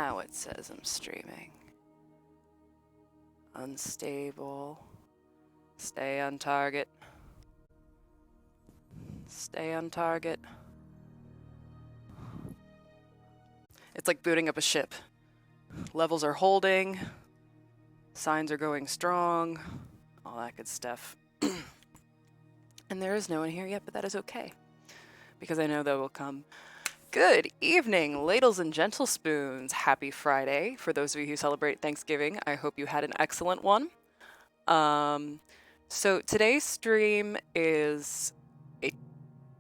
Now it says I'm streaming. Unstable. Stay on target. Stay on target. It's like booting up a ship. Levels are holding. Signs are going strong. All that good stuff. And there is no one here yet, but that is okay. Because I know they will come. Good evening, ladles and gentle spoons. Happy Friday. For those of you who celebrate Thanksgiving, I hope you had an excellent one. So today's stream is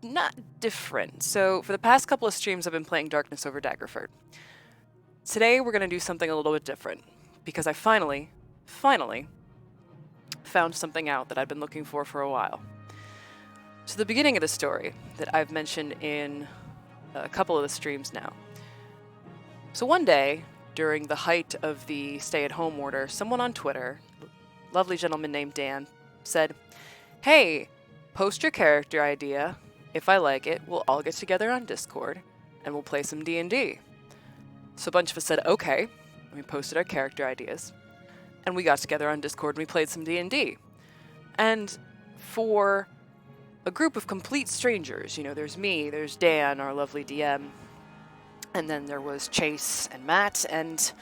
not different. So for the past couple of streams, I've been playing Darkness over Daggerford. Today, we're going to do something a little bit different. Because I finally found something out that I've been looking for a while. So the beginning of the story that I've mentioned in a couple of the streams now. So one day, during the height of the stay-at-home order, someone on Twitter, lovely gentleman named Dan, said, "Hey, post your character idea. If I like it, we'll all get together on Discord and we'll play some D&D." So a bunch of us said, okay, and we posted our character ideas. And we got together on Discord and we played some D&D. And for a group of complete strangers, you know, there's me, there's Dan, our lovely DM, and then there was Chase and Matt, and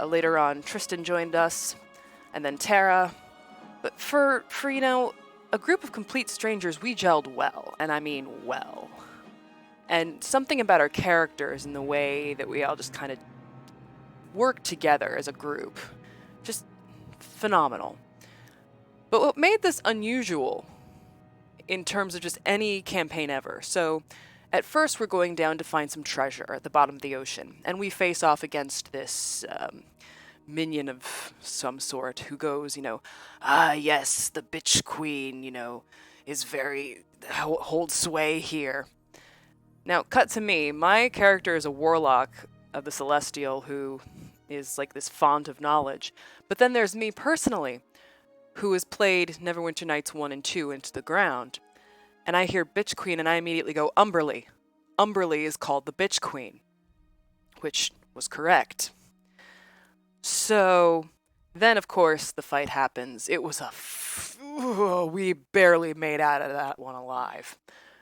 later on Tristan joined us, and then Tara. But for you know, a group of complete strangers, we gelled well, and I mean well. And something about our characters and the way that we all just kind of work together as a group, just phenomenal. But what made this unusual in terms of just any campaign ever, so at first we're going down to find some treasure at the bottom of the ocean, and we face off against this minion of some sort who goes, you know, yes, the bitch queen, you know, is very, holds sway here. Now, cut to me. My character is a warlock of the Celestial who is like this font of knowledge. But then there's me personally, who has played Neverwinter Nights 1 and 2 into the ground. And I hear Bitch Queen and I immediately go, Umberly. Umberly is called the Bitch Queen. Which was correct. So then, of course, the fight happens. It was we barely made out of that one alive.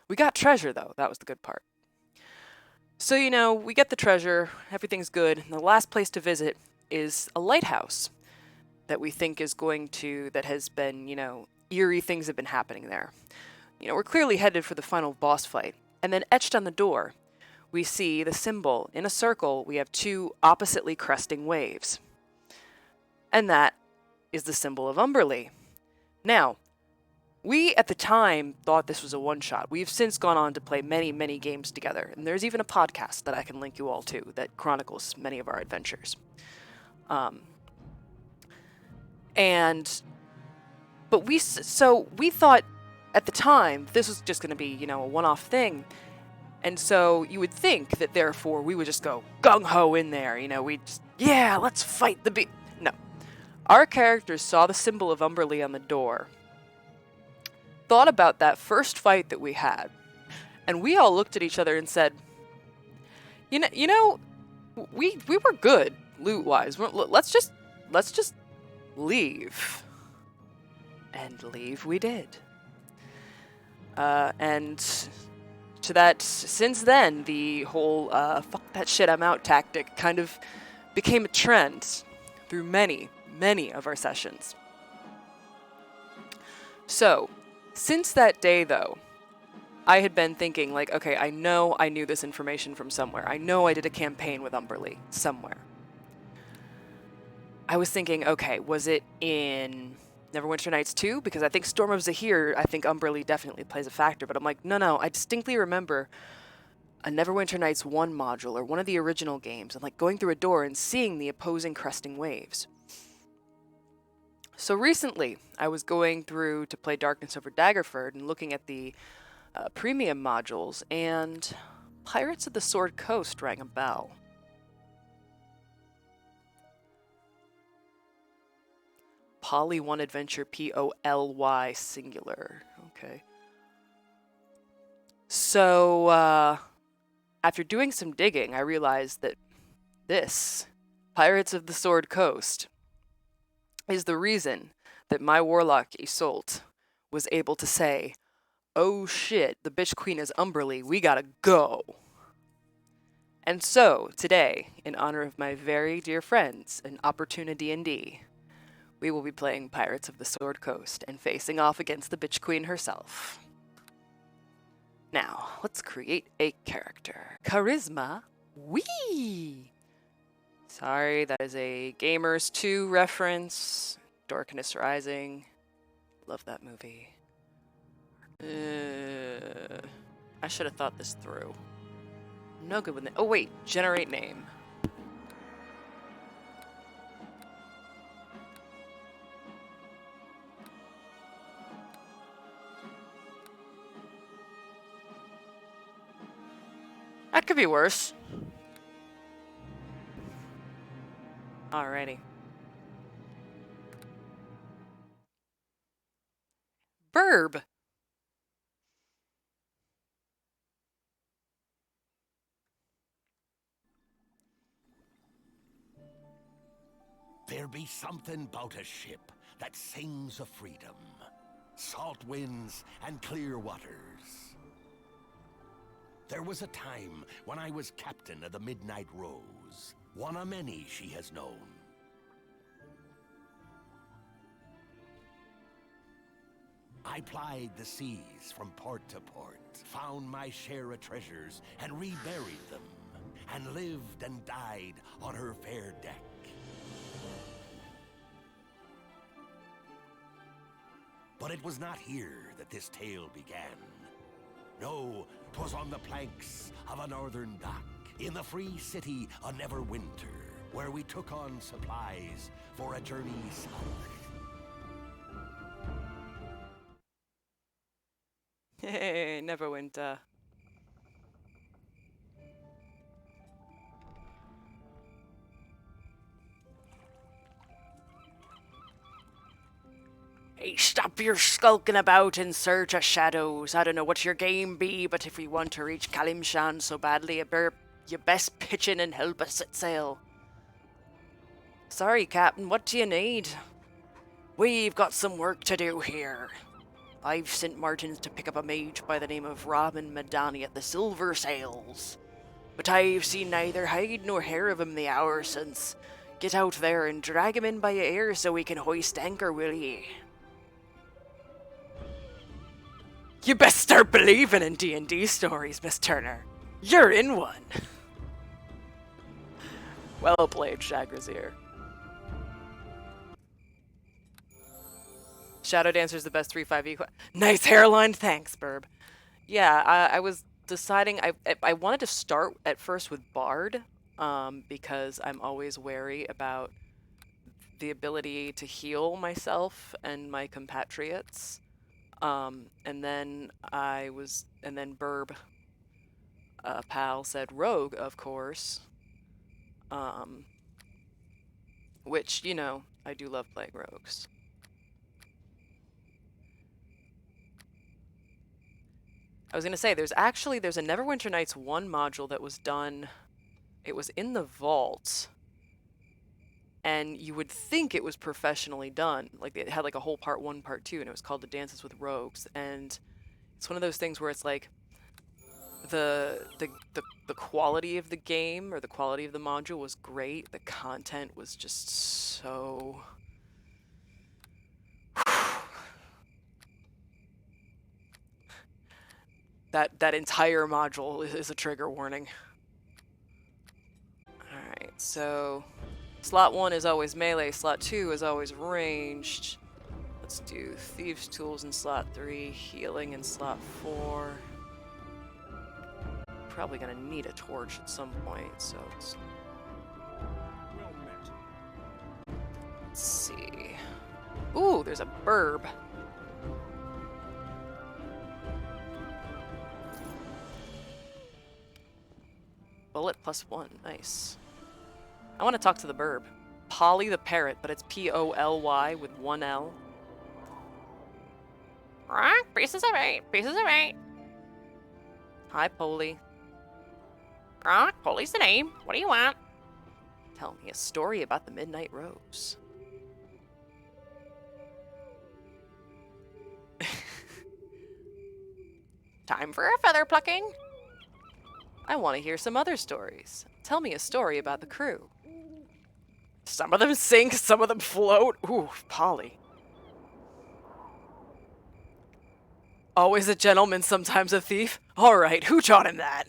We got treasure, though. That was the good part. So, you know, we get the treasure, everything's good, and the last place to visit is a lighthouse that we think is that has been, you know, eerie things have been happening there. You know, we're clearly headed for the final boss fight, and then etched on the door, we see the symbol. In a circle, we have two oppositely cresting waves. And that is the symbol of Umberly. Now, we, at the time, thought this was a one-shot. We've since gone on to play many, many games together. And there's even a podcast that I can link you all to that chronicles many of our adventures. But we thought, at the time, this was just going to be, you know, a one-off thing. And so you would think that, therefore, we would just go gung-ho in there. You know, let's fight the beast. No. Our characters saw the symbol of Umberly on the door, thought about that first fight that we had, and we all looked at each other and said, you know, we were good loot-wise. Let's just leave. And leave we did. And to that, since then, the whole fuck that shit, I'm out tactic kind of became a trend through many, many of our sessions. So, since that day, though, I had been thinking, like, okay, I know I knew this information from somewhere. I know I did a campaign with Umberly somewhere. I was thinking, okay, was it in Neverwinter Nights 2? Because I think Storm of Zahir, I think Umberly definitely plays a factor. But I'm like, no, I distinctly remember a Neverwinter Nights 1 module or one of the original games, and like going through a door and seeing the opposing cresting waves. So recently, I was going through to play Darkness over Daggerford and looking at the premium modules, and Pirates of the Sword Coast rang a bell. Poly 1 Adventure, Poly singular. Okay. So, after doing some digging, I realized that This, Pirates of the Sword Coast, is the reason that my warlock Isolt was able to say, "Oh shit, the bitch queen is Umberly, we gotta go." And so, today, in honor of my very dear friends and Opportunity D&D, we will be playing Pirates of the Sword Coast and facing off against the bitch queen herself. Now, let's create a character. Charisma, wee! Sorry, that is a Gamers 2 reference. Darkness Rising. Love that movie. I should have thought this through. No good with it. Oh wait, generate name. That could be worse. Alrighty. Burb. There be something about a ship that sings of freedom, salt winds and clear waters. There was a time when I was captain of the Midnight Rose, one of many she has known. I plied the seas from port to port, found my share of treasures and reburied them, and lived and died on her fair deck. But it was not here that this tale began. No, 'twas on the planks of a northern dock, in the free city of Neverwinter, where we took on supplies for a journey south. Hey, Neverwinter. Hey, stop your skulking about in search of shadows. I don't know what your game be, but if we want to reach Kalimshan so badly, you best pitch in and help us set sail. Sorry, Captain, what do you need? We've got some work to do here. I've sent Martins to pick up a mage by the name of Robin Madani at the Silver Sails. But I've seen neither hide nor hair of him the hour since. Get out there and drag him in by your ear so we can hoist anchor, will ye? You best start believing in D&D stories, Miss Turner. You're in one. Well played, Shagrazier. Shadow Dancer's the best 3-5e. Nice hairline, thanks, Burb. Yeah, I was deciding, I wanted to start at first with Bard, because I'm always wary about the ability to heal myself and my compatriots. And then Burb, pal, said Rogue, of course. Which, you know, I do love playing rogues. I was going to say, there's a Neverwinter Nights 1 module that was done, it was in the vault, and you would think it was professionally done. Like, it had like a whole part 1, part 2, and it was called The Dances with Rogues, and it's one of those things where it's like, the quality of the game, or the quality of the module was great, the content was just so... That entire module is a trigger warning. Alright, so slot 1 is always melee, slot 2 is always ranged. Let's do Thieves' Tools in slot 3, healing in slot 4. Probably gonna need a torch at some point, so let's see. Ooh, there's a burb. Bullet +1, nice. I want to talk to the burb. Polly the parrot, but it's P-O-L-Y with 1 L. Pieces of 8, pieces of 8. Hi, Polly. Polly's the name. What do you want? Tell me a story about the Midnight Rose. Time for a feather plucking. I want to hear some other stories. Tell me a story about the crew. Some of them sink, some of them float. Ooh, Polly. Always a gentleman, sometimes a thief. All right, who taught him that?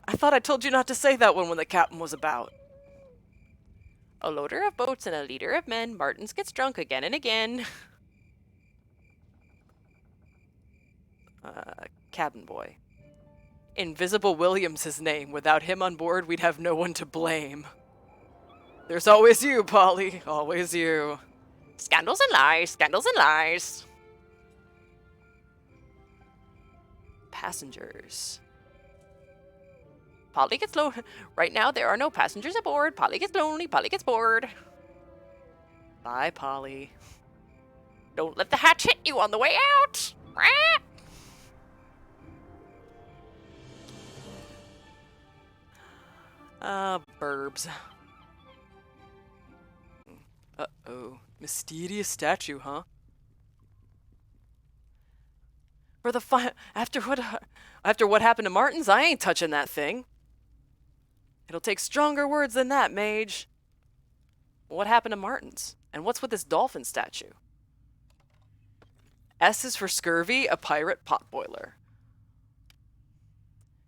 I thought I told you not to say that one when the captain was about. A loader of boats and a leader of men, Martins gets drunk again and again. Cabin boy. Invisible William's his name. Without him on board, we'd have no one to blame. There's always you, Polly. Always you. Scandals and lies, scandals and lies. Passengers. Polly gets low. Right now, there are no passengers aboard. Polly gets lonely. Polly gets bored. Bye, Polly. Don't let the hatch hit you on the way out. Burbs. Uh-oh. Mysterious statue, huh? For the after what happened to Martins, I ain't touching that thing. It'll take stronger words than that, mage. What happened to Martins? And what's with this dolphin statue? S is for scurvy, a pirate potboiler.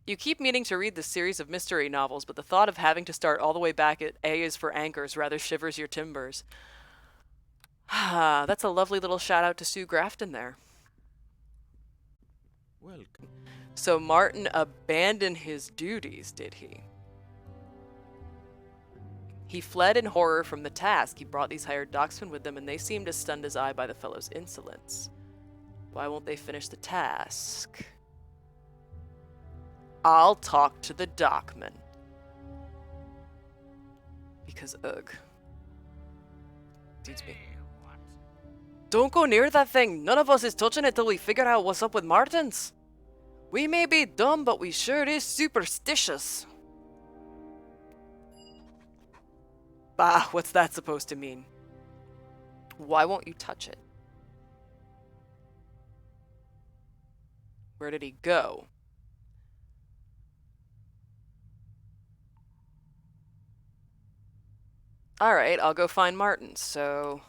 You keep meaning to read this series of mystery novels, but the thought of having to start all the way back at A is for anchors rather shivers your timbers. That's a lovely little shout out to Sue Grafton there. Welcome. So Martin abandoned his duties, did he? He fled in horror from the task. He brought these hired docksmen with him, and they seemed as stunned as I by the fellow's insolence. Why won't they finish the task? I'll talk to the dockman. Because, ugh. Beats me. Don't go near that thing. None of us is touching it till we figure out what's up with Martins. We may be dumb, but we sure is superstitious. Bah, what's that supposed to mean? Why won't you touch it? Where did he go? Alright, I'll go find Martin, so...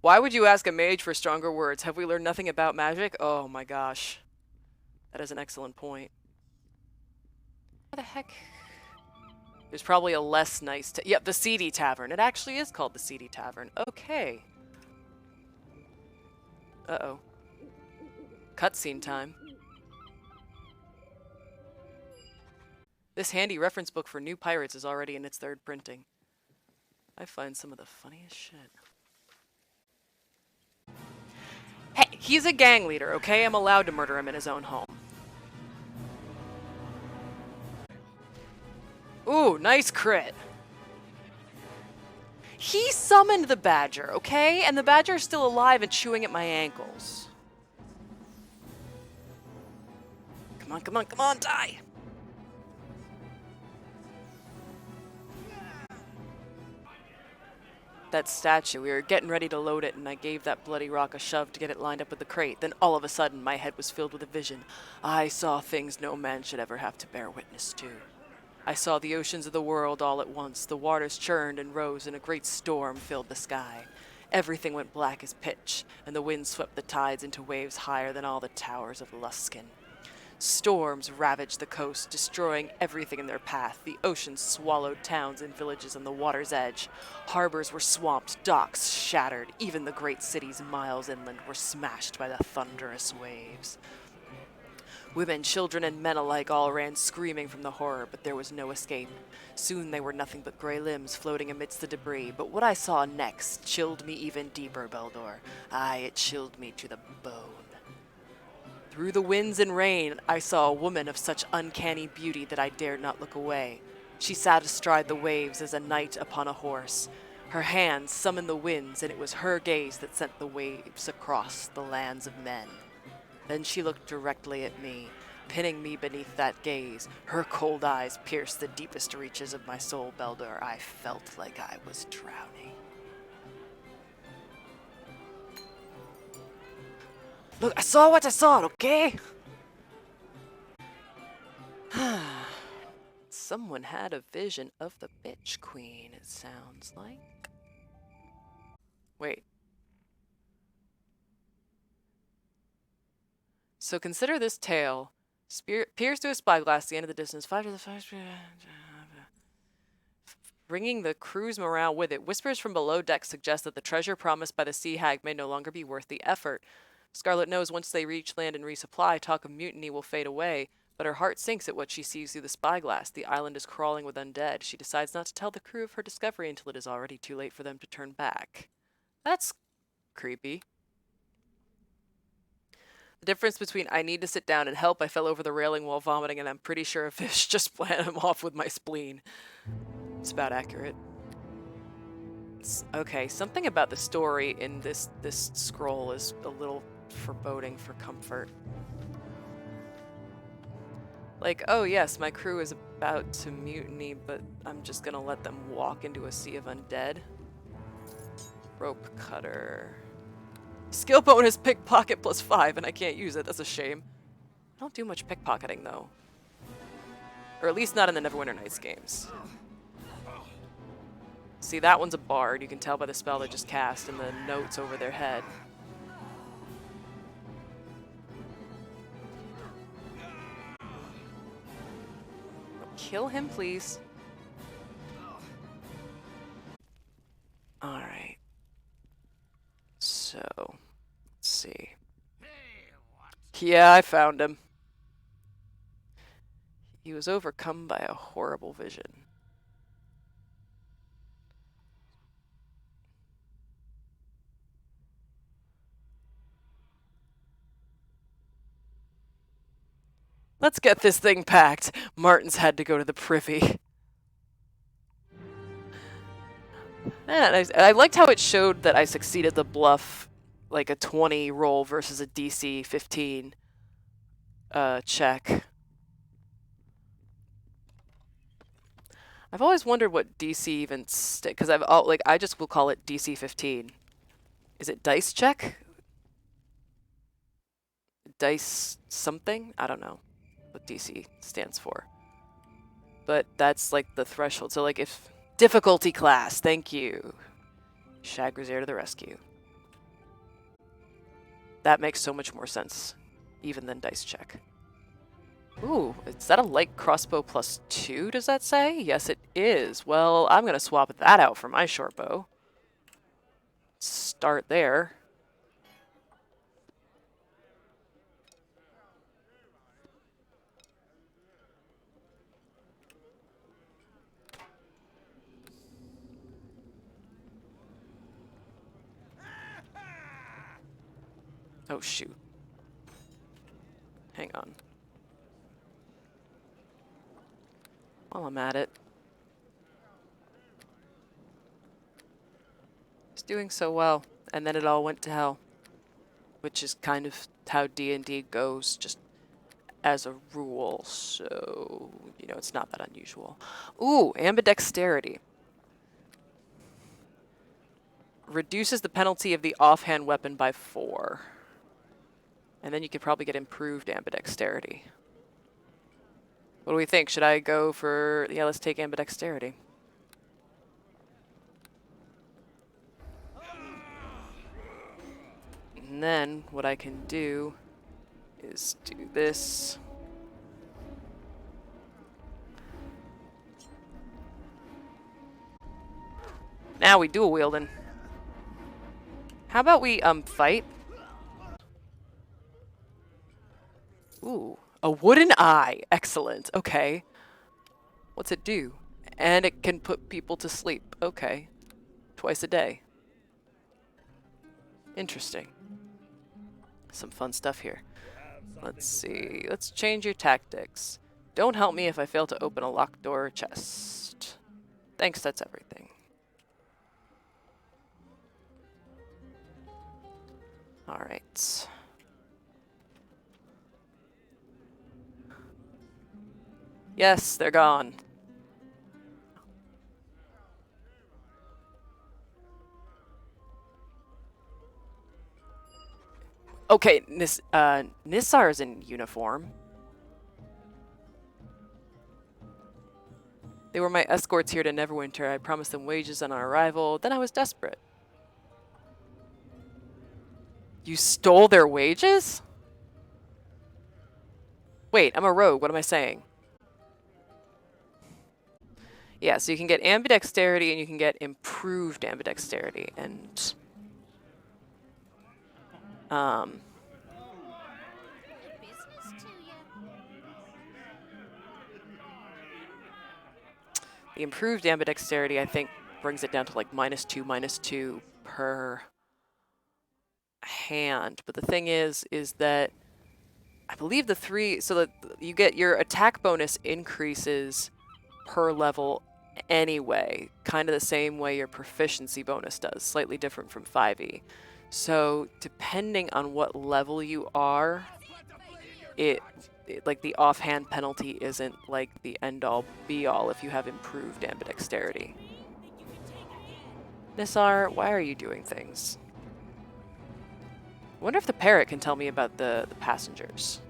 Why would you ask a mage for stronger words? Have we learned nothing about magic? Oh my gosh. That is an excellent point. What the heck? There's probably a less nice... Yep, the Seedy Tavern. It actually is called the Seedy Tavern. Okay. Uh-oh. Cutscene time. This handy reference book for new pirates is already in its third printing. I find some of the funniest shit. Hey, he's a gang leader, okay? I'm allowed to murder him in his own home. Ooh, nice crit. He summoned the badger, okay? And the badger is still alive and chewing at my ankles. Come on, come on, come on, die! That statue, we were getting ready to load it, and I gave that bloody rock a shove to get it lined up with the crate. Then all of a sudden, my head was filled with a vision. I saw things no man should ever have to bear witness to. I saw the oceans of the world all at once. The waters churned and rose, and a great storm filled the sky. Everything went black as pitch, and the wind swept the tides into waves higher than all the towers of Luskin. Storms ravaged the coast, destroying everything in their path. The ocean swallowed towns and villages on the water's edge. Harbors were swamped, docks shattered. Even the great cities miles inland were smashed by the thunderous waves. Women, children, and men alike all ran screaming from the horror, but there was no escape. Soon they were nothing but gray limbs floating amidst the debris. But what I saw next chilled me even deeper, Beldor. Aye, it chilled me to the bone. Through the winds and rain, I saw a woman of such uncanny beauty that I dared not look away. She sat astride the waves as a knight upon a horse. Her hands summoned the winds, and it was her gaze that sent the waves across the lands of men. Then she looked directly at me, pinning me beneath that gaze. Her cold eyes pierced the deepest reaches of my soul, Beldor. I felt like I was drowning. Look, I saw what I saw, okay? Someone had a vision of the bitch queen, it sounds like. Wait. So consider this tale. Peers through a spyglass at the end of the distance. Five to the five. Bringing the crew's morale with it. Whispers from below deck suggest that the treasure promised by the sea hag may no longer be worth the effort. Scarlet knows once they reach land and resupply, talk of mutiny will fade away, but her heart sinks at what she sees through the spyglass. The island is crawling with undead. She decides not to tell the crew of her discovery until it is already too late for them to turn back. That's creepy. The difference between I need to sit down and help, I fell over the railing while vomiting, and I'm pretty sure a fish just planted him off with my spleen. It's about accurate. Okay, something about the story in this scroll is a little foreboding for comfort. Like, oh yes, my crew is about to mutiny, but I'm just gonna let them walk into a sea of undead. Rope cutter. Skill bonus pickpocket +5, and I can't use it. That's a shame. I don't do much pickpocketing, though. Or at least not in the Neverwinter Nights games. See, that one's a bard. You can tell by the spell they just cast and the notes over their head. Kill him, please. Alright. So, let's see. Yeah, I found him. He was overcome by a horrible vision. Let's get this thing packed. Martin's had to go to the privy. And I liked how it showed that I succeeded the bluff, like a 20 roll versus a DC 15 check. I've always wondered what DC even because I just will call it DC 15. Is it dice check? Dice something? I don't know what DC stands for. But that's like the threshold. So like if difficulty class, thank you. Shagrazier to the rescue. That makes so much more sense even than dice check. Ooh, is that a light crossbow +2, does that say? Yes, it is. Well, I'm going to swap that out for my short bow. Start there. Oh, shoot. Hang on. While I'm at it. It's doing so well, and then it all went to hell. Which is kind of how D&D goes, just as a rule, so, you know, it's not that unusual. Ooh, ambidexterity. Reduces the penalty of the offhand weapon by 4. And then you could probably get improved ambidexterity. What do we think? Should I go for... Yeah, let's take ambidexterity. And then what I can do is do this. Now we dual wielding. How about we fight? Ooh, a wooden eye. Excellent. Okay. What's it do? And it can put people to sleep. Okay. Twice a day. Interesting. Some fun stuff here. Let's see. Let's change your tactics. Don't help me if I fail to open a locked door or chest. Thanks, that's everything. Alright. Yes, they're gone. Okay, Nissar's in uniform. They were my escorts here to Neverwinter. I promised them wages on our arrival. Then I was desperate. You stole their wages? Wait, I'm a rogue. What am I saying? Yeah, so you can get ambidexterity and you can get improved ambidexterity. And the improved ambidexterity, I think, brings it down to like -2 per hand. But the thing is that I believe the three, so that you get your attack bonus increases per level anyway, kind of the same way your proficiency bonus does, slightly different from 5e. So depending on what level you are, it like the offhand penalty isn't like the end-all be-all if you have improved ambidexterity. Nissar, why are you doing things? I wonder if the parrot can tell me about the passengers.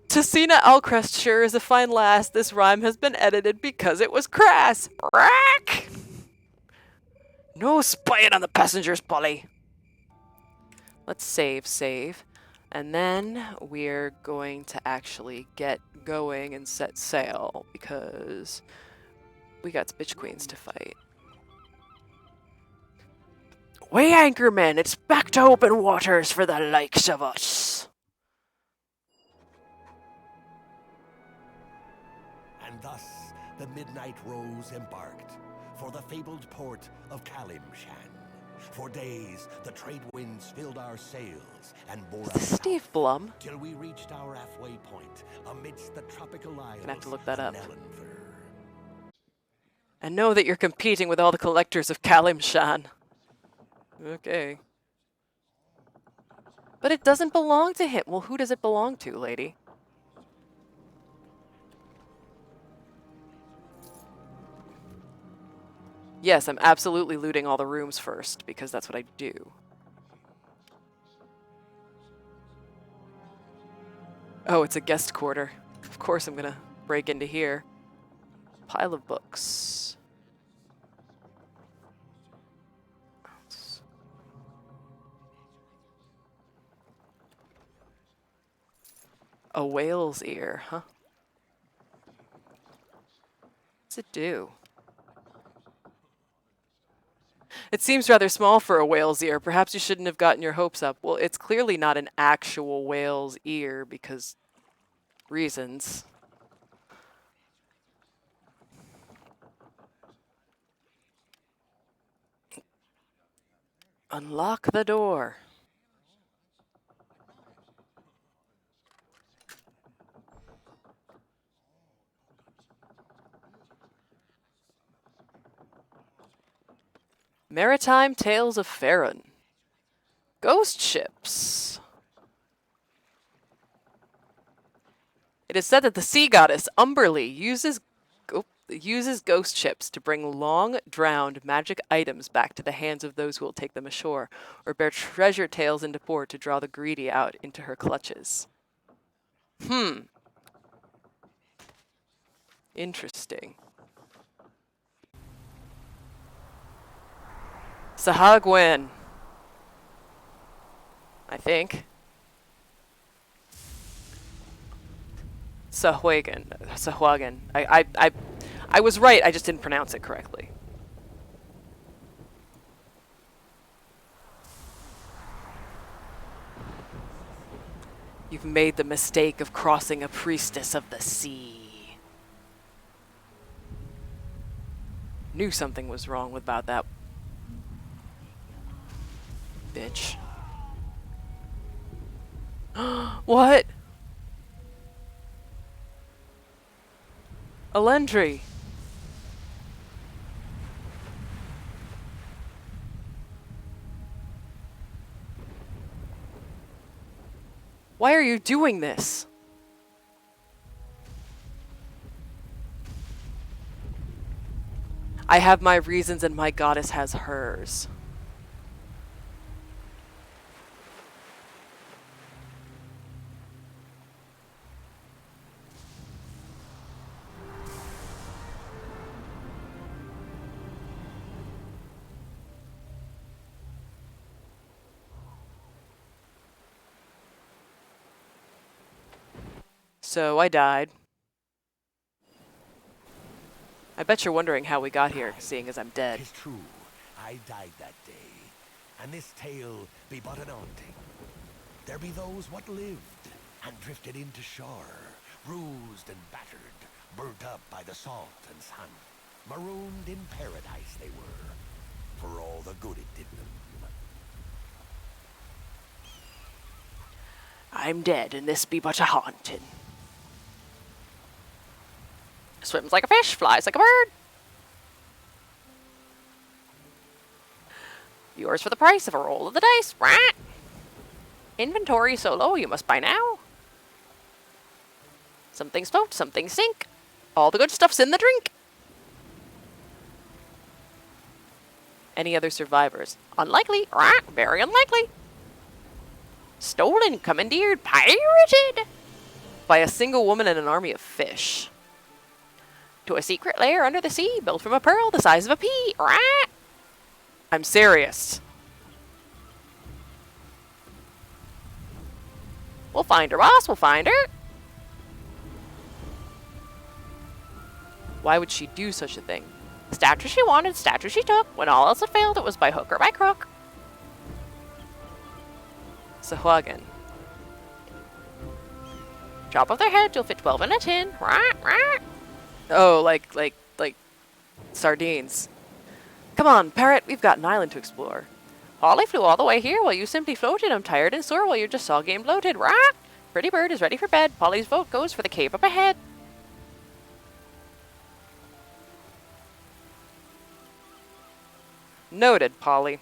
Tessina Alcrest sure is a fine lass. This rhyme has been edited because it was crass. Rack! No spying on the passengers, Polly. Let's save. And then we're going to actually get going and set sail because we got bitch queens to fight. Weigh anchor, men. It's back to open waters for the likes of us. And thus the Midnight Rose embarked for the fabled port of Kalimshan. For days, the trade winds filled our sails and bore us Steve Blum. till we reached our halfway point amidst the tropical isles. Gonna have to look that up. Nellenver. And know that you're competing with all the collectors of Kalimshan. Okay. But it doesn't belong to him. Well, who does it belong to, lady? Yes, I'm absolutely looting all the rooms first, because that's what I do. Oh, it's a guest quarter. Of course I'm gonna break into here. Pile of books. A whale's ear, huh? What's it do? It seems rather small for a whale's ear. Perhaps you shouldn't have gotten your hopes up. Well, it's clearly not an actual whale's ear because reasons. Unlock the door. Maritime Tales of Farron. Ghost ships. It is said that the sea goddess Umberly uses ghost ships to bring long-drowned magic items back to the hands of those who will take them ashore, or bear treasure tales into port to draw the greedy out into her clutches. Interesting. Sahagwen. I think. Sahwagan. I was right, I just didn't pronounce it correctly. You've made the mistake of crossing a priestess of the sea. Knew something was wrong about that bitch. What? Alendri. Why are you doing this? I have my reasons and my goddess has hers. So I died. I bet you're wondering how we got here, seeing as I'm dead. 'Tis true, I died that day, and this tale be but an haunting. There be those what lived and drifted into shore, bruised and battered, burnt up by the salt and sun. Marooned in paradise they were, for all the good it did them. I'm dead, and this be but a haunting. Swims like a fish, flies like a bird. Yours for the price of a roll of the dice. Rah! Inventory so low you must buy now. Some things float, some things sink. All the good stuff's in the drink. Any other survivors? Unlikely. Rah! Very unlikely. Stolen, commandeered, pirated by a single woman and an army of fish. To a secret lair under the sea, built from a pearl the size of a pea. Rah! I'm serious. We'll find her, boss. We'll find her. Why would she do such a thing? Statue she wanted, statue she took. When all else had failed, it was by hook or by crook. Sahuagin. Chop off their head, you'll fit 12 in a tin. Rah, rah. Oh, like sardines. Come on, parrot, we've got an island to explore. Holly flew all the way here while you simply floated. I'm tired and sore while you're just all game bloated. Rah! Pretty bird is ready for bed. Polly's vote goes for the cave up ahead. Noted, Polly.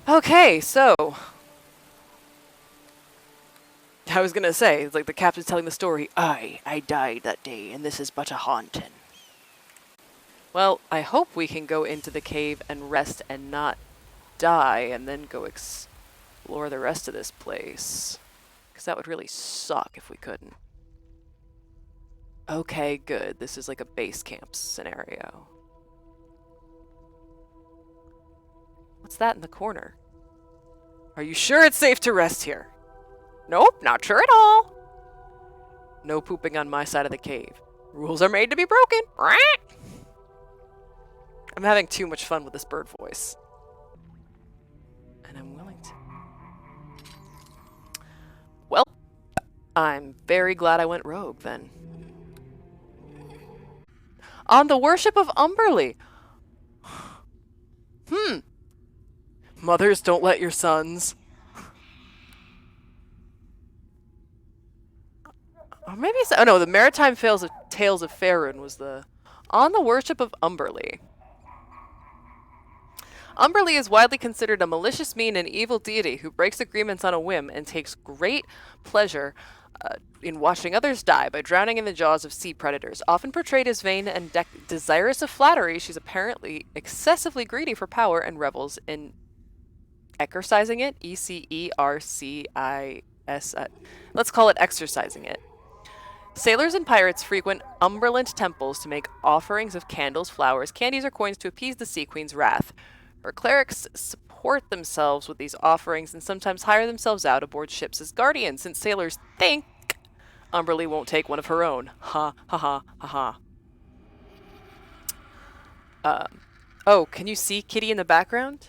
Okay, so I was gonna say, it's like the captain's telling the story. I died that day, and this is but a haunting. Well, I hope we can go into the cave and rest and not die, and then go explore the rest of this place. Because that would really suck if we couldn't. Okay, good. This is like a base camp scenario. What's that in the corner? Are you sure it's safe to rest here? Nope, not sure at all. No pooping on my side of the cave. Rules are made to be broken. I'm having too much fun with this bird voice. And I'm willing to. Well, I'm very glad I went rogue then. On the worship of Umberly. Mothers, don't let your sons. Or maybe it's, oh no, the Maritime Tales of Faerun was the On the Worship of Umberly. Umberly is widely considered a malicious, mean, and evil deity who breaks agreements on a whim and takes great pleasure in watching others die by drowning in the jaws of sea predators. Often portrayed as vain and desirous of flattery, she's apparently excessively greedy for power and revels in exercising it. E-C-E-R-C-I-S. Let's call it exercising it. Sailors and pirates frequent Umberland temples to make offerings of candles, flowers, candies, or coins to appease the Sea Queen's wrath. Her clerics support themselves with these offerings and sometimes hire themselves out aboard ships as guardians, since sailors think Umberly won't take one of her own. Ha, ha, ha, ha, ha. Oh, can you see Kitty in the background?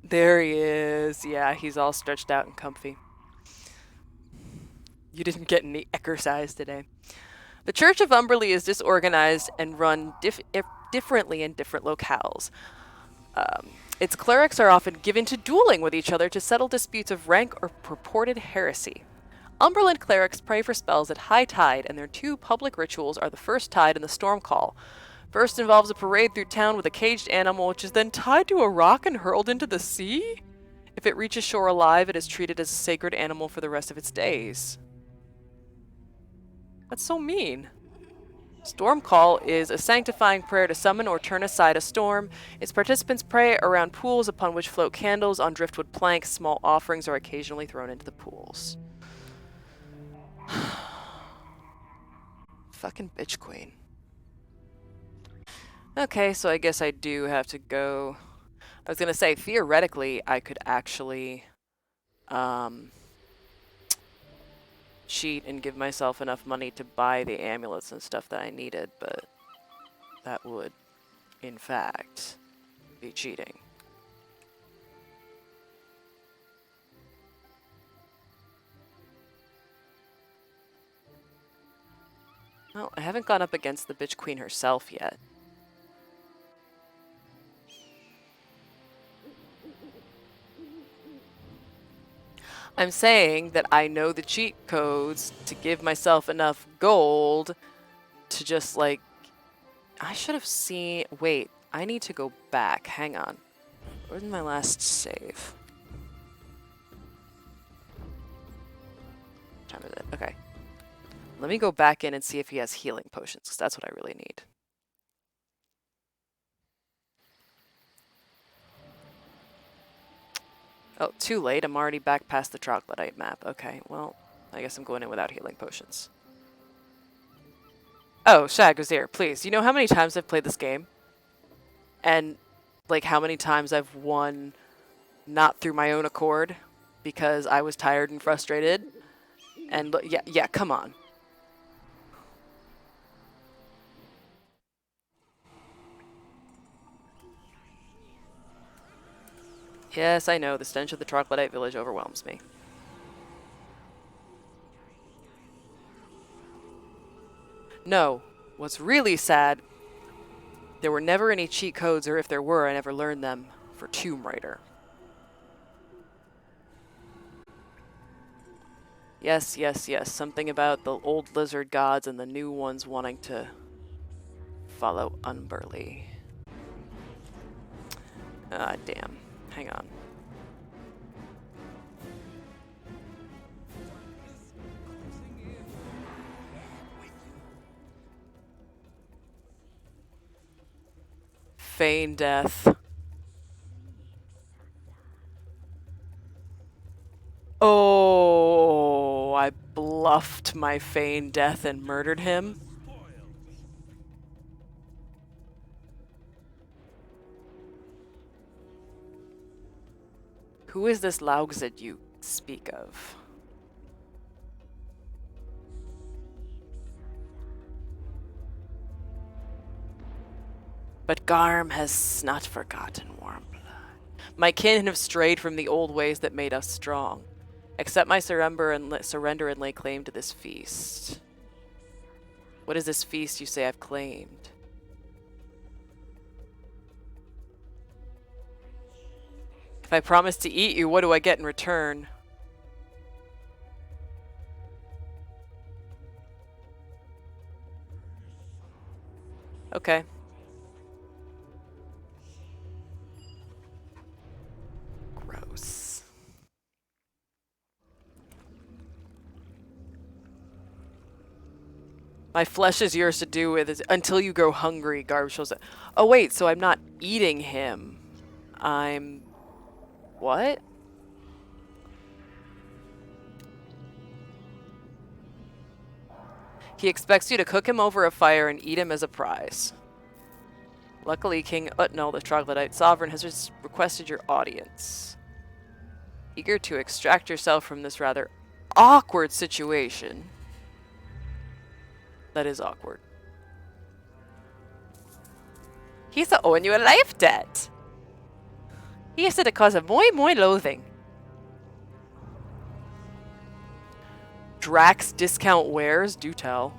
There he is. Yeah, he's all stretched out and comfy. You didn't get any exercise today. The Church of Umberly is disorganized and run differently in different locales. Its clerics are often given to dueling with each other to settle disputes of rank or purported heresy. Umberland clerics pray for spells at high tide, and their two public rituals are the first tide and the storm call. First involves a parade through town with a caged animal, which is then tied to a rock and hurled into the sea? If it reaches shore alive, it is treated as a sacred animal for the rest of its days. That's so mean. Storm Call is a sanctifying prayer to summon or turn aside a storm. Its participants pray around pools upon which float candles on driftwood planks. Small offerings are occasionally thrown into the pools. Fucking bitch queen. Okay, so I guess I do have to go. I was gonna say, theoretically, I could actually cheat and give myself enough money to buy the amulets and stuff that I needed, but that would, in fact, be cheating. Well, I haven't gone up against the bitch queen herself yet. I'm saying that I know the cheat codes to give myself enough gold to just, like... I should have seen... Wait, I need to go back. Hang on. Where's my last save? What time is it? Okay. Let me go back in and see if he has healing potions, because that's what I really need. Oh, too late. I'm already back past the troglodyte map. Okay, well, I guess I'm going in without healing potions. Oh, Shagazir, please. You know how many times I've played this game? And, like, how many times I've won not through my own accord because I was tired and frustrated? And, yeah, come on. Yes, I know. The stench of the troglodyte village overwhelms me. No. What's really sad, there were never any cheat codes, or if there were, I never learned them, for Tomb Raider. Yes, yes, yes. Something about the old lizard gods and the new ones wanting to follow Unburly. Ah, damn. Hang on. Feign death. Oh, I bluffed my feign death and murdered him. Who is this Laugzid you speak of? But Garm has not forgotten warm blood. My kin have strayed from the old ways that made us strong. Accept my surrender and lay claim to this feast. What is this feast you say I've claimed? If I promise to eat you, what do I get in return? Okay. Gross. My flesh is yours to do with until you grow hungry, Garb shows it. Oh wait, so I'm not eating him. I'm... What? He expects you to cook him over a fire and eat him as a prize. Luckily, King Utnal, the troglodyte sovereign, has requested your audience. Eager to extract yourself from this rather awkward situation. That is awkward. He's owing you a life debt. He is the cause of moi loathing. Drax discount wares? Do tell.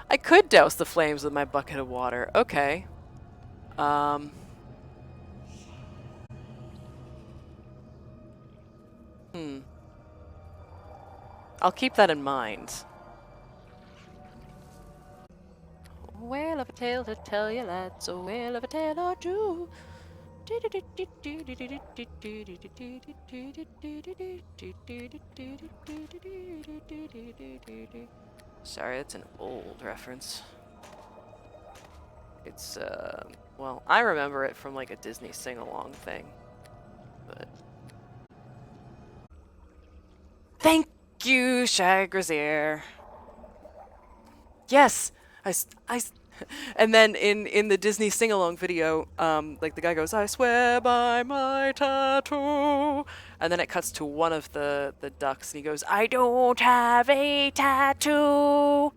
I could douse the flames with my bucket of water. Okay. I'll keep that in mind. Whale of a tale to tell you, lads, a whale of a tale or two. Sorry, that's an old reference. It's, well, I remember it from like a Disney sing-along thing, but... Thank you, Shagrazier. Yes! And then in the Disney sing-along video, like the guy goes, I swear by my tattoo. And then it cuts to one of the ducks and he goes, I don't have a tattoo.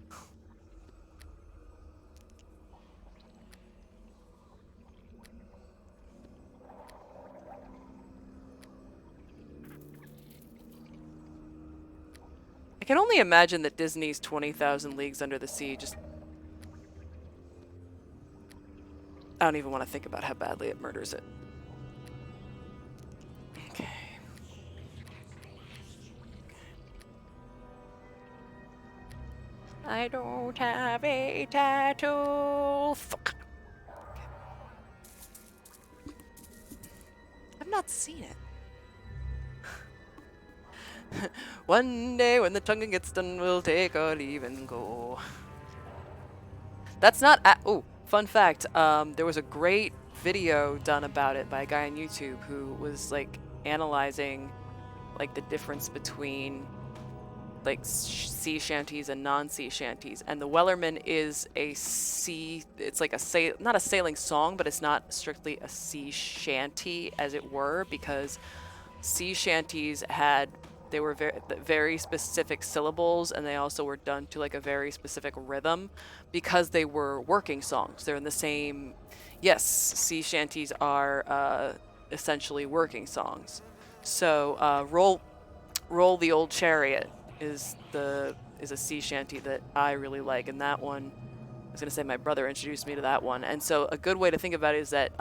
I can only imagine that Disney's 20,000 Leagues Under the Sea just... I don't even want to think about how badly it murders it. Okay. I don't have a tattoo. Fuck. Okay. I've not seen it. One day when the tonguing gets done, we'll take our leave and go. That's not... oh, fun fact. There was a great video done about it by a guy on YouTube who was, like, analyzing, like, the difference between, like, sea shanties and non-sea shanties. And the Wellerman is a sea... It's like a... Not a sailing song, but it's not strictly a sea shanty, as it were, because sea shanties had... They were very specific syllables, and they also were done to like a very specific rhythm because they were working songs. They're in the same... Yes, sea shanties are essentially working songs. So Roll the Old Chariot is a sea shanty that I really like, and that one, I was going to say my brother introduced me to that one. And so a good way to think about it is that...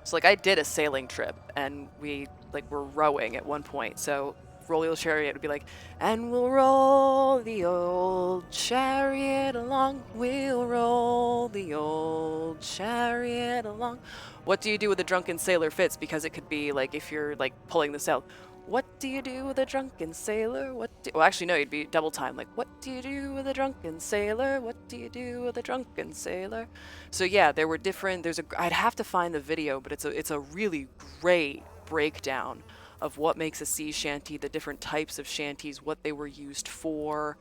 So like I did a sailing trip and we like were rowing at one point. So Roll the Old Chariot would be like, and we'll roll the old chariot along, we'll roll the old chariot along. What do you do with a drunken sailor fits? Because it could be like if you're like pulling the sail. What do you do with a drunken sailor? Well, actually, no, you'd be double time. Like, what do you do with a drunken sailor? What do you do with a drunken sailor? So yeah, there were different. I'd have to find the video, but it's a really great breakdown of what makes a sea shanty, the different types of shanties, what they were used for,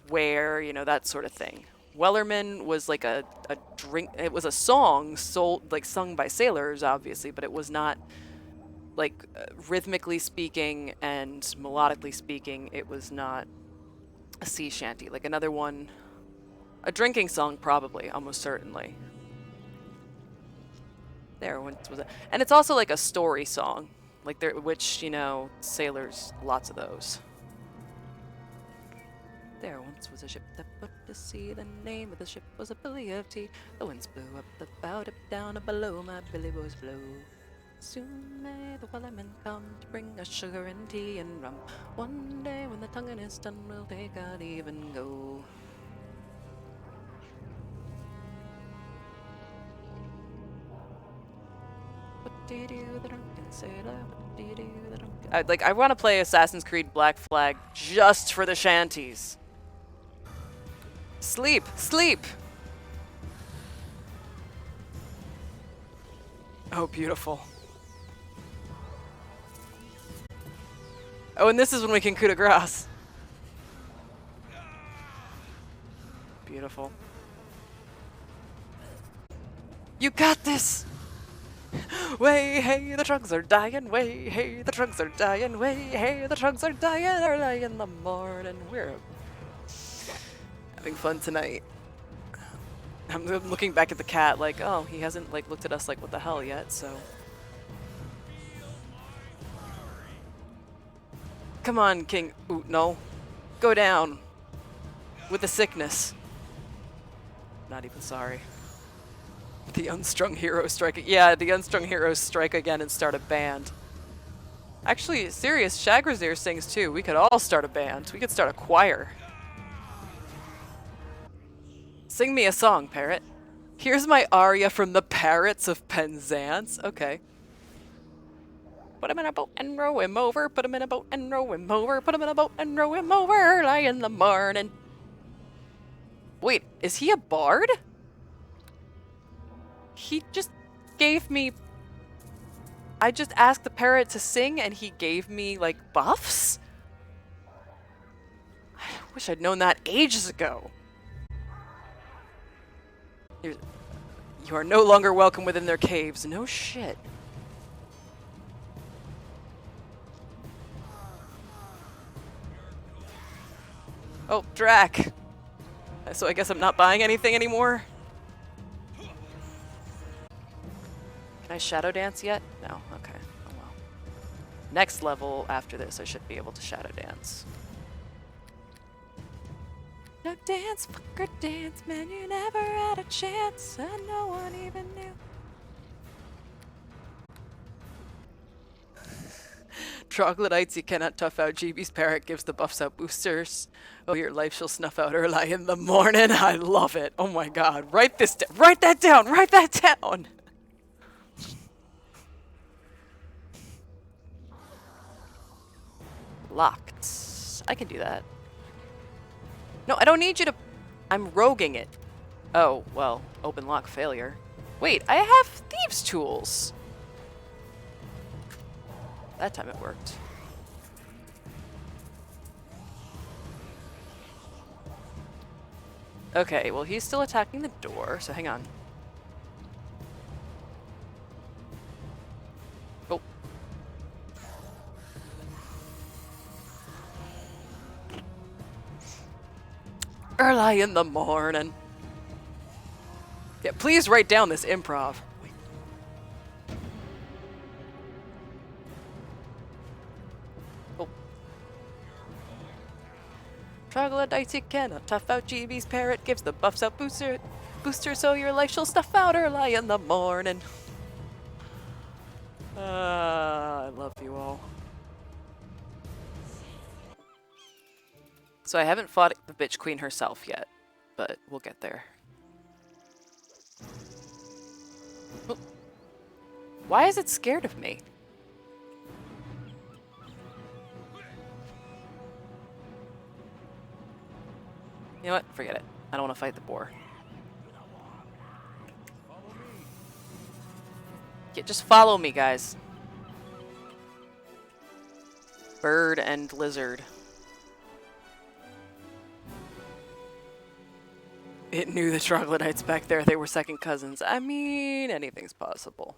where, you know, that sort of thing. Wellerman was like a drink. It was a song sung by sailors, obviously, but it was not. Like, rhythmically speaking and melodically speaking, it was not a sea shanty. Like another one, a drinking song probably, almost certainly. There once was and it's also like a story song, like which, you know, sailors, lots of those. There once was a ship that put to sea. The name of the ship was a Billy of Tea. The winds blew up the bow, up down, and below my billy boys blow. Soon may the Wellerman come to bring us sugar and tea and rum. One day when the tonguing is done, we'll take our leave and go. What do you do with a drunken sailor? What do you do with a drunken... I want to play Assassin's Creed Black Flag just for the shanties. Sleep! Sleep! Oh, beautiful. Oh, and this is when we can coup de grace. Beautiful. You got this! Way, hey, the trucks are dying. Way, hey, the trucks are dying. Way, hey, the trucks are dying early in the morning. We're having fun tonight. I'm looking back at the cat like, oh, he hasn't like looked at us like what the hell yet, so. Come on, King. Ooh, no. Go down. With the sickness. Not even sorry. The Unstrung Heroes strike. Yeah, the Unstrung Heroes strike again and start a band. Actually, serious, Shagrazier sings too. We could all start a band. We could start a choir. Sing me a song, parrot. Here's my aria from the Parrots of Penzance. Okay. Put him in a boat and row him over. Put him in a boat and row him over. Put him in a boat and row him over early in the morning. Wait, is he a bard? He just gave me... I just asked the parrot to sing and he gave me, like, buffs? I wish I'd known that ages ago. You are no longer welcome within their caves. No shit. Oh, Drac. So I guess I'm not buying anything anymore? Can I shadow dance yet? No. Okay. Oh well. Next level after this, I should be able to shadow dance. No dance, fucker dance, man, you never had a chance, and no one even knew. Troglodytes you cannot tough out, GB's parrot gives the buffs out boosters. Oh, your life shall snuff out early in the morning. I love it. Oh my god. Write this down. Write that down. Write that down. Locked. I can do that. No, I don't need you to... I'm roguing it. Oh, well, open lock failure. Wait, I have thieves' tools. That time it worked. Okay, well, he's still attacking the door, so hang on. Oh. Early in the morning. Yeah, please write down this improv. Oh. Troglodytes you cannot tough out, GB's parrot gives the buffs out booster so your life shall stuff out early in the morning. I love you all. So I haven't fought the bitch queen herself yet, but we'll get there. Oh. Why is it scared of me? You know what? Forget it. I don't want to fight the boar. Yeah, just follow me, guys. Bird and lizard. It knew the troglodytes back there. They were second cousins. I mean, anything's possible.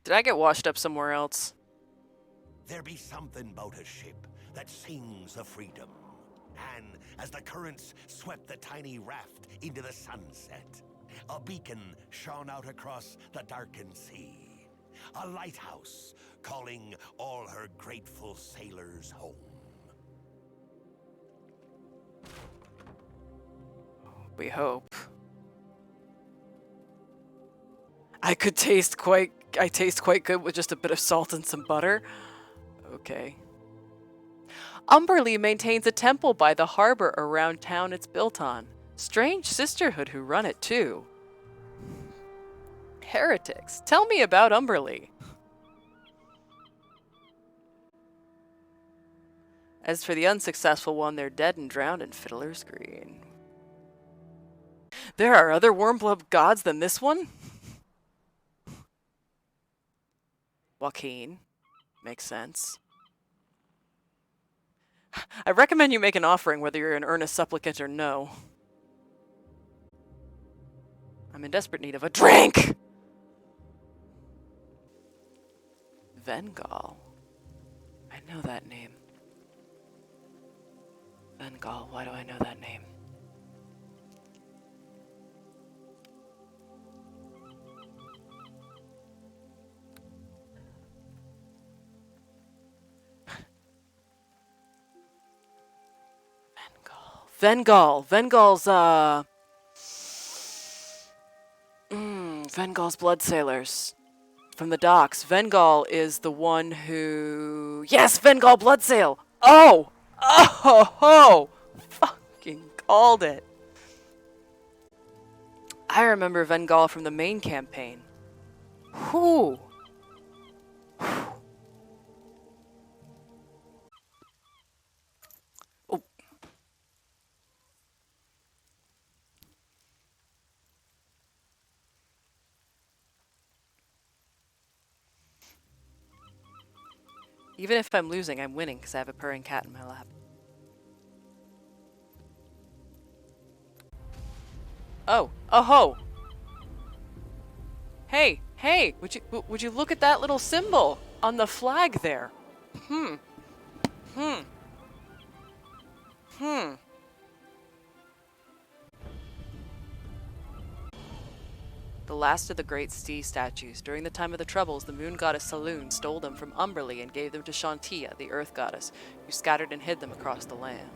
Did I get washed up somewhere else? There be something about a ship that sings of freedom. And as the currents swept the tiny raft into the sunset, a beacon shone out across the darkened sea. A lighthouse calling all her grateful sailors home. We hope. I taste quite good with just a bit of salt and some butter. Okay. Umberlee maintains a temple by the harbor around town it's built on. Strange sisterhood who run it too. Heretics. Tell me about Umberlee. As for the unsuccessful one, they're dead and drowned in Fiddler's Green. There are other warm-blood gods than this one? Joaquin. Makes sense. I recommend you make an offering whether you're an earnest supplicant or no. I'm in desperate need of a drink! Vengal. I know that name. Vengal, why do I know that name? Vengal's, Vengal's blood sailors. From the docks. Vengal is the one who... Yes, Vengal blood sail! Oh! Oh! fucking called it. I remember Vengal from the main campaign. Whew. Oh. Even if I'm losing, I'm winning because I have a purring cat in my lap. Oh, oh-ho! Hey, hey, would you look at that little symbol on the flag there? Hmm. The last of the great sea statues. During the time of the Troubles, the moon goddess Saloon stole them from Umberlee and gave them to Shantia, the earth goddess, who scattered and hid them across the land.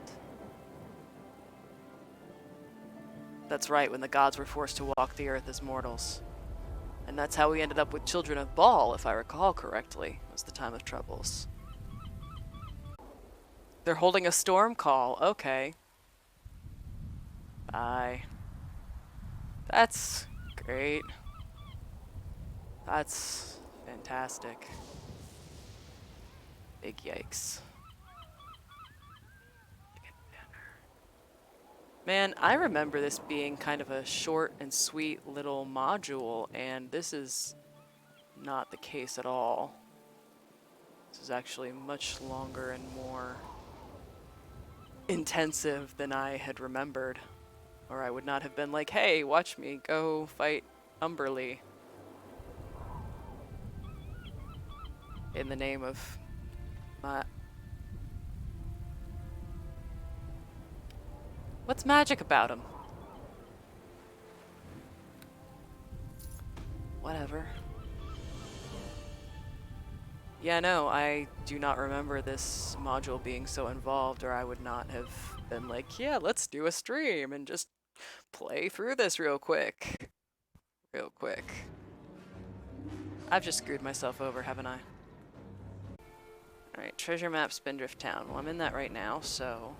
That's right, when the gods were forced to walk the earth as mortals. And that's how we ended up with Children of Baal, if I recall correctly, was the time of Troubles. They're holding a storm call. Okay. Bye. That's great. That's fantastic. Big yikes. Man, I remember this being kind of a short and sweet little module, and this is not the case at all. This is actually much longer and more intensive than I had remembered. Or I would not have been like, hey, watch me go fight Umberlee. In the name of my... What's magic about him? Whatever. Yeah, no, I do not remember this module being so involved, or I would not have been like, yeah, let's do a stream and just play through this real quick. Real quick. I've just screwed myself over, haven't I? Alright, treasure map Spindrift Town. Well, I'm in that right now, so...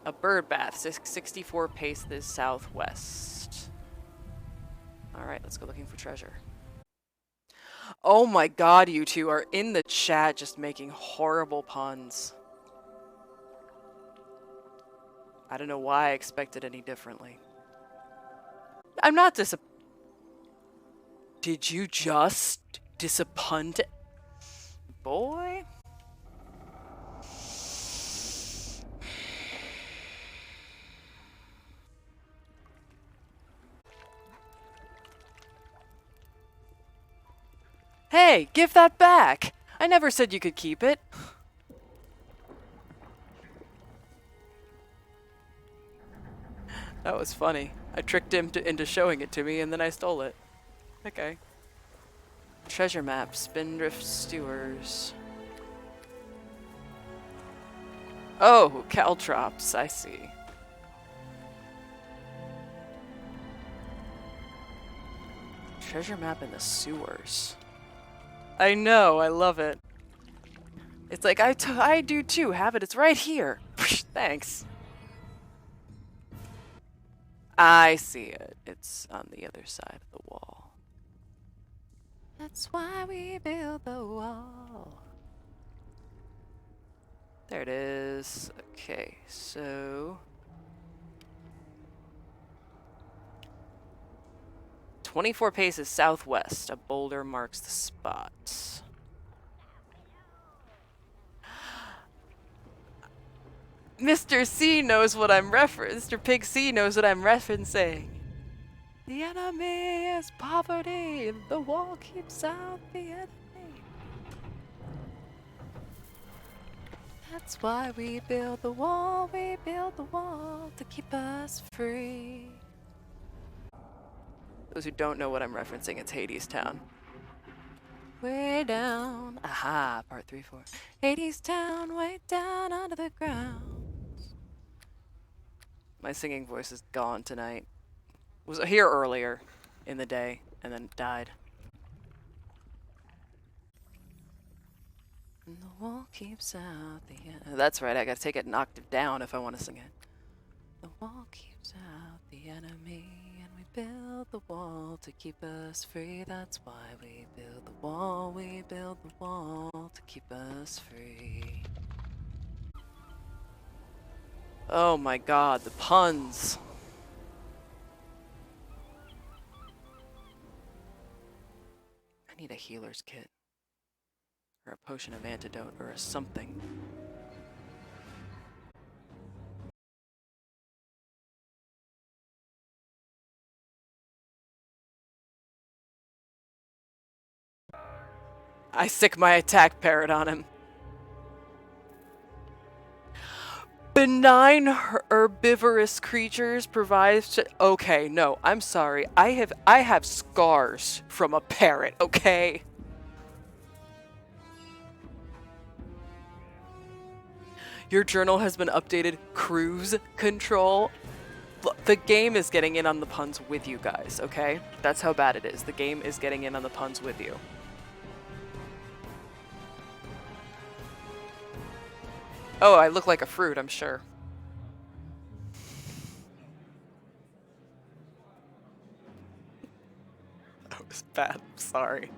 A bird bath, 64 paces southwest. Alright, let's go looking for treasure. Oh my god, you two are in the chat just making horrible puns. I don't know why I expected any differently. I'm not disappointed. Did you just disappoint? Boy? Hey, give that back! I never said you could keep it. That was funny. I tricked him into showing it to me and then I stole it. Okay. Treasure map, Spindrift Stewards. Oh, caltrops, I see. Treasure map in the sewers. I know, I love it. It's like, I do too, have it, it's right here. Thanks. I see it. It's on the other side of the wall. That's why we build the wall. There it is. Okay, so... 24 paces southwest. A boulder marks the spot. Mr. C knows what I'm Mr. Pig C knows what I'm referencing. The enemy is poverty. The wall keeps out the enemy. That's why we build the wall. We build the wall to keep us free. Those who don't know what I'm referencing, it's Hades Town. Way down. Aha, part 3-4. Hades Town, way down under the ground. My singing voice is gone tonight. Was here earlier in the day and then died. And the wall keeps out the enemy. That's right, I gotta take it an octave down if I want to sing it. The wall keeps out the enemy, and we build the wall to keep us free. That's why we build the wall, we build the wall to keep us free. Oh my god, the puns. I need a healer's kit. Or a potion of antidote, or a something. I sick my attack parrot on him. Benign herbivorous creatures provides. Okay, no, I'm sorry. I have scars from a parrot. Okay. Your journal has been updated. Cruise control. The game is getting in on the puns with you guys. Okay, that's how bad it is. The game is getting in on the puns with you. Oh, I look like a fruit, I'm sure. That was bad, I'm sorry.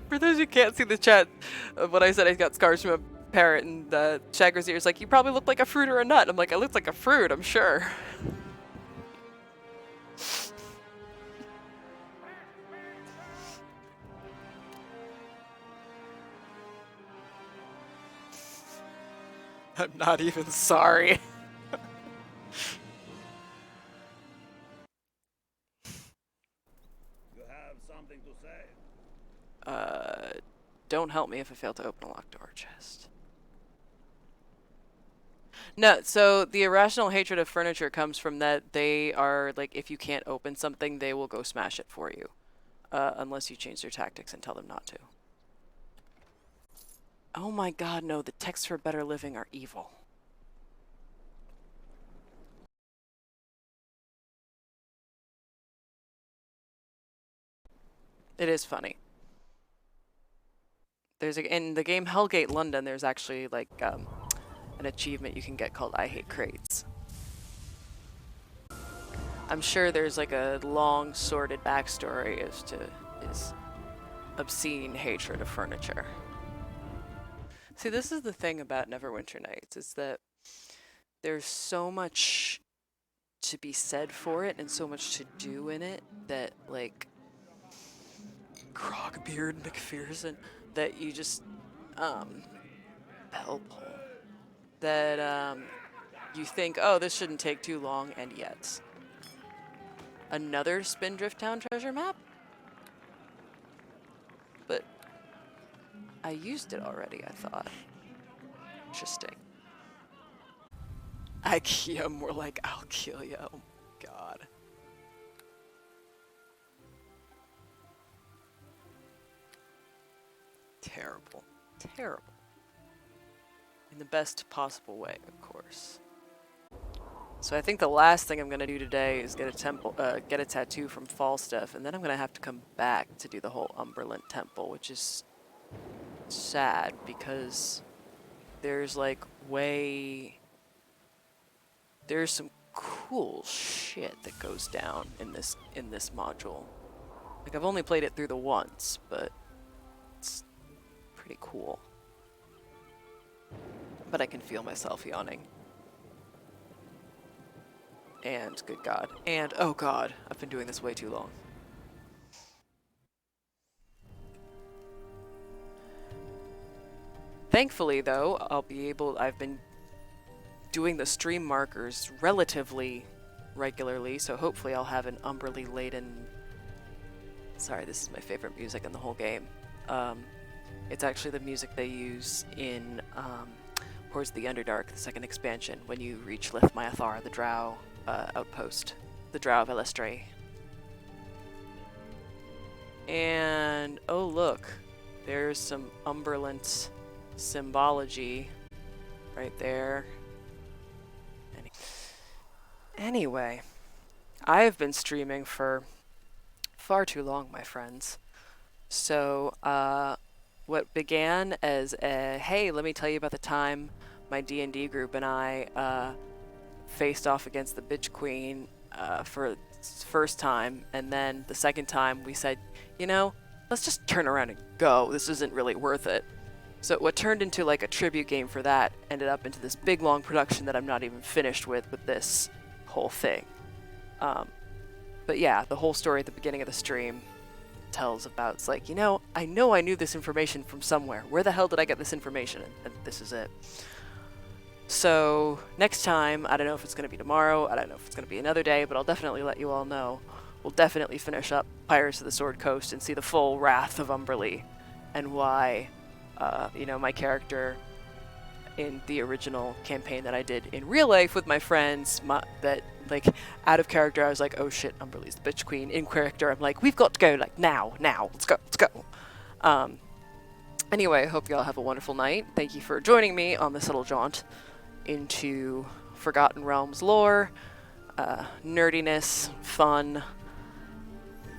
For those who can't see the chat of what I said, I got scars from a parrot, and Shagger's ears like, you probably look like a fruit or a nut. I'm like, I look like a fruit, I'm sure. I'm not even sorry. You have something to say? Don't help me if I fail to open a locked door chest. No, so the irrational hatred of furniture comes from that they are, like, if you can't open something, they will go smash it for you. Unless you change their tactics and tell them not to. Oh my god, no, the texts for better living are evil. It is funny. In the game Hellgate London, there's actually like an achievement you can get called I Hate Crates. I'm sure there's like a long sordid backstory as to his obscene hatred of furniture. See, this is the thing about Neverwinter Nights, is that there's so much to be said for it and so much to do in it that, like, Grogbeard McPherson, that you just, Bellpole, that, you think, oh, this shouldn't take too long, and yet. Another Spindrift Town treasure map? But I used it already, I thought. Interesting. IKEA, more like I'll kill you. Oh my god. Terrible. Terrible. In the best possible way, of course. So I think the last thing I'm gonna do today is get a tattoo from Falstaff, and then I'm gonna have to come back to do the whole Umberland Temple, which is sad because there's like there's some cool shit that goes down in this module. Like, I've only played it through the once, but it's pretty cool. But I can feel myself yawning. And, good god. And, oh god, I've been doing this way too long. Thankfully, though, I've been doing the stream markers relatively regularly, so hopefully I'll have an umberly laden... Sorry, this is my favorite music in the whole game. It's actually the music they use in Hordes of the Underdark, the second expansion, when you reach Lith Myathar, the Drow outpost, the Drow of Elestray. And, oh look, there's some Umberland symbology right there. Anyway, I have been streaming for far too long, my friends. So, what began as a, hey, let me tell you about the time my D&D group and I faced off against the Bitch Queen for the first time, and then the second time we said, let's just turn around and go. This isn't really worth it. So what turned into like a tribute game for that ended up into this big long production that I'm not even finished with this whole thing. But yeah, the whole story at the beginning of the stream tells about, it's like, I know I knew this information from somewhere. Where the hell did I get this information? And this is it. So next time, I don't know if it's going to be tomorrow, I don't know if it's going to be another day, but I'll definitely let you all know. We'll definitely finish up Pirates of the Sword Coast and see the full wrath of Umberlee and why, my character in the original campaign that I did in real life with my friends, that, like, out of character, I was like, oh shit, Umberlee's the bitch queen. In character, I'm like, we've got to go, like, now, let's go. Anyway, I hope you all have a wonderful night. Thank you for joining me on this little jaunt into Forgotten Realms lore, nerdiness, fun,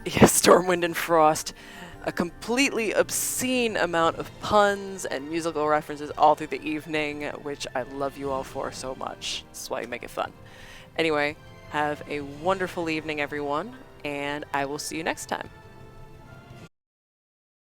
Stormwind and Frost, a completely obscene amount of puns and musical references all through the evening, which I love you all for so much. That's why you make it fun. Anyway, have a wonderful evening, everyone, and I will see you next time.